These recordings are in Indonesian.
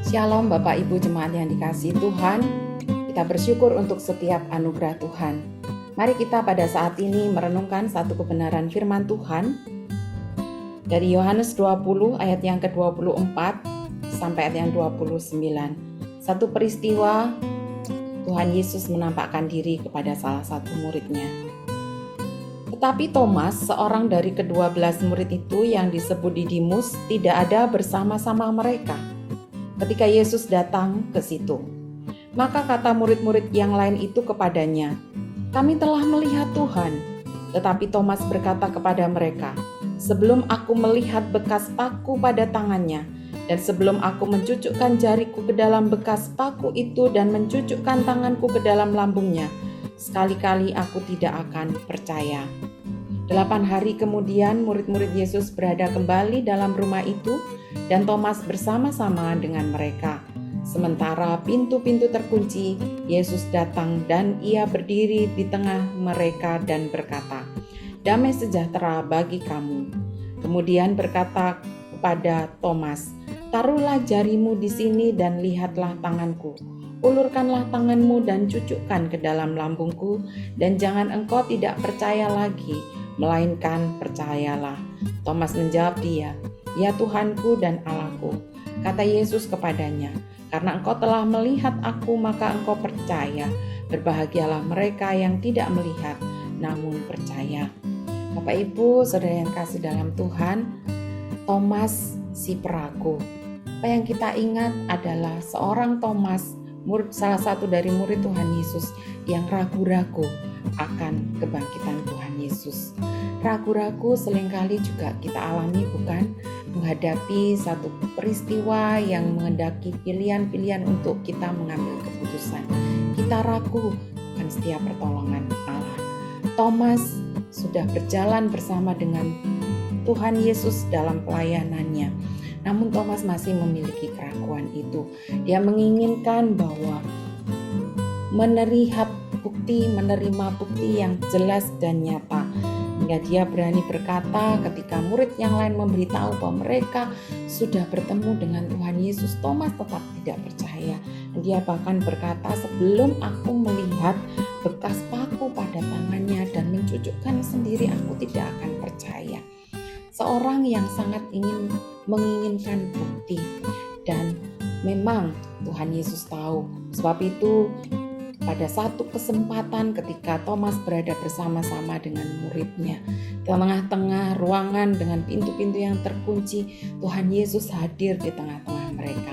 Shalom Bapak Ibu Jemaat yang dikasihi Tuhan. Kita bersyukur untuk setiap anugerah Tuhan. Mari kita pada saat ini merenungkan satu kebenaran firman Tuhan dari Yohanes 20 ayat yang ke-24 sampai ayat yang 29. Satu peristiwa Tuhan Yesus menampakkan diri kepada salah satu muridnya. Tetapi Thomas, seorang dari ke-12 murid itu yang disebut Didimus, tidak ada bersama-sama mereka ketika Yesus datang ke situ. Maka kata murid-murid yang lain itu kepadanya, "Kami telah melihat Tuhan." Tetapi Thomas berkata kepada mereka, "Sebelum aku melihat bekas paku pada tangannya, dan sebelum aku mencucukkan jariku ke dalam bekas paku itu dan mencucukkan tanganku ke dalam lambungnya, sekali-kali aku tidak akan percaya." 8 hari kemudian murid-murid Yesus berada kembali dalam rumah itu dan Thomas bersama-sama dengan mereka. Sementara pintu-pintu terkunci, Yesus datang dan ia berdiri di tengah mereka dan berkata, "Damai sejahtera bagi kamu." Kemudian berkata kepada Thomas, "Taruhlah jarimu di sini dan lihatlah tanganku. Ulurkanlah tanganmu dan cucukkan ke dalam lambungku, dan jangan engkau tidak percaya lagi, melainkan percayalah." Thomas menjawab dia, "Ya Tuhanku dan Allahku." Kata Yesus kepadanya, "Karena engkau telah melihat aku, maka engkau percaya. Berbahagialah mereka yang tidak melihat, namun percaya." Bapak Ibu, saudara yang kasih dalam Tuhan, Thomas si peragu. Apa yang kita ingat adalah seorang Thomas, salah satu dari murid Tuhan Yesus yang ragu-ragu akan kebangkitan Tuhan Yesus. Ragu-ragu seringkali juga kita alami, bukan? Menghadapi satu peristiwa yang menghendaki pilihan-pilihan untuk kita mengambil keputusan. Kita ragu akan setiap pertolongan Allah. Thomas sudah berjalan bersama dengan Tuhan Yesus dalam pelayanannya. Namun Thomas masih memiliki keraguan itu. Dia menginginkan bahwa menerima bukti yang jelas dan nyata. Hingga dia berani berkata ketika murid yang lain memberitahu bahwa mereka sudah bertemu dengan Tuhan Yesus, Thomas tetap tidak percaya. Dia bahkan berkata, "Sebelum aku melihat bekas paku pada tangannya dan mencucukkan sendiri, aku tidak akan percaya." Seorang yang sangat menginginkan bukti, dan memang Tuhan Yesus tahu. Sebab itu pada satu kesempatan ketika Thomas berada bersama-sama dengan muridnya di tengah-tengah ruangan dengan pintu-pintu yang terkunci, Tuhan Yesus hadir di tengah-tengah mereka.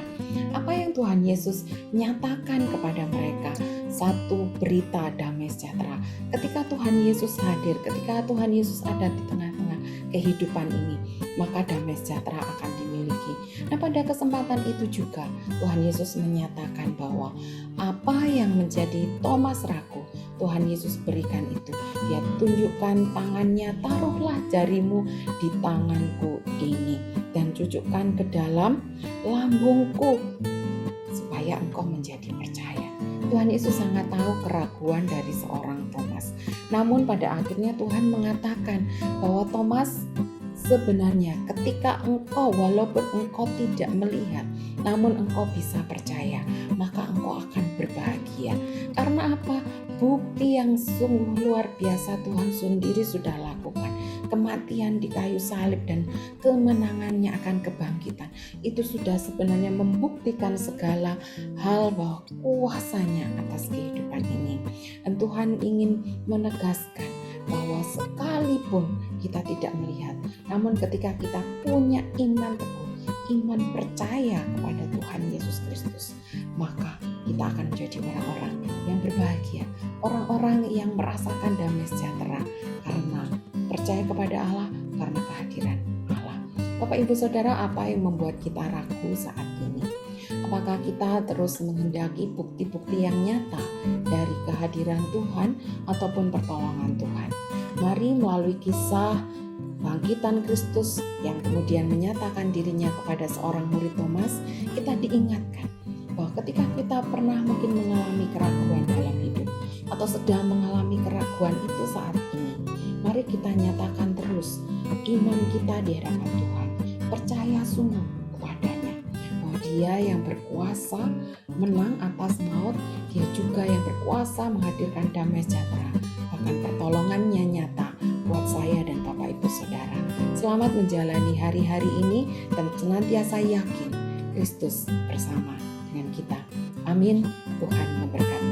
Apa yang Tuhan Yesus nyatakan kepada mereka? Satu berita damai sejahtera. Ketika Tuhan Yesus hadir, ketika Tuhan Yesus ada di tengah-tengah kehidupan ini, maka damai sejahtera akan dimiliki. Nah, pada kesempatan itu juga Tuhan Yesus menyatakan bahwa apa yang menjadi Thomas ragu, Tuhan Yesus berikan itu. Dia tunjukkan tangannya, "Taruhlah jarimu di tanganku ini dan cucukkan ke dalam lambungku supaya engkau menjadi percaya." Tuhan Yesus sangat tahu keraguan dari seorang Thomas. Namun pada akhirnya Tuhan mengatakan bahwa Thomas, sebenarnya ketika engkau, walaupun engkau tidak melihat, namun engkau bisa percaya, maka engkau akan berbahagia. Karena apa? Bukti yang sungguh luar biasa Tuhan sendiri sudah lakukan. Kematian di kayu salib dan kemenangannya akan kebangkitan. Itu sudah sebenarnya membuktikan segala hal bahwa kuasanya atas kehidupan ini. Dan Tuhan ingin menegaskan bahwa sekalipun kita tidak melihat, namun ketika kita punya iman teguh, iman percaya kepada Tuhan Yesus Kristus, maka kita akan menjadi orang-orang yang berbahagia, orang-orang yang merasakan damai sejahtera karena percaya kepada Allah, karena kehadiran Allah. Bapak Ibu Saudara, apa yang membuat kita ragu saat ini? Apakah kita terus menghendaki bukti-bukti yang nyata dari kehadiran Tuhan ataupun pertolongan Tuhan? Mari melalui kisah bangkitan Kristus yang kemudian menyatakan dirinya kepada seorang murid Thomas, kita diingatkan bahwa ketika kita pernah mungkin mengalami keraguan dalam hidup atau sedang mengalami keraguan itu saat ini, mari kita nyatakan terus iman kita di hadapan Tuhan, percaya sungguh kepadanya bahwa Dia Dia yang berkuasa menang atas maut, Dia juga yang berkuasa menghadirkan damai sejahtera. Bahkan pertolongannya nyata buat saya dan Bapak Ibu Saudara. Selamat menjalani hari-hari ini dan senantiasa yakin Kristus bersama dengan kita. Amin. Tuhan memberkati.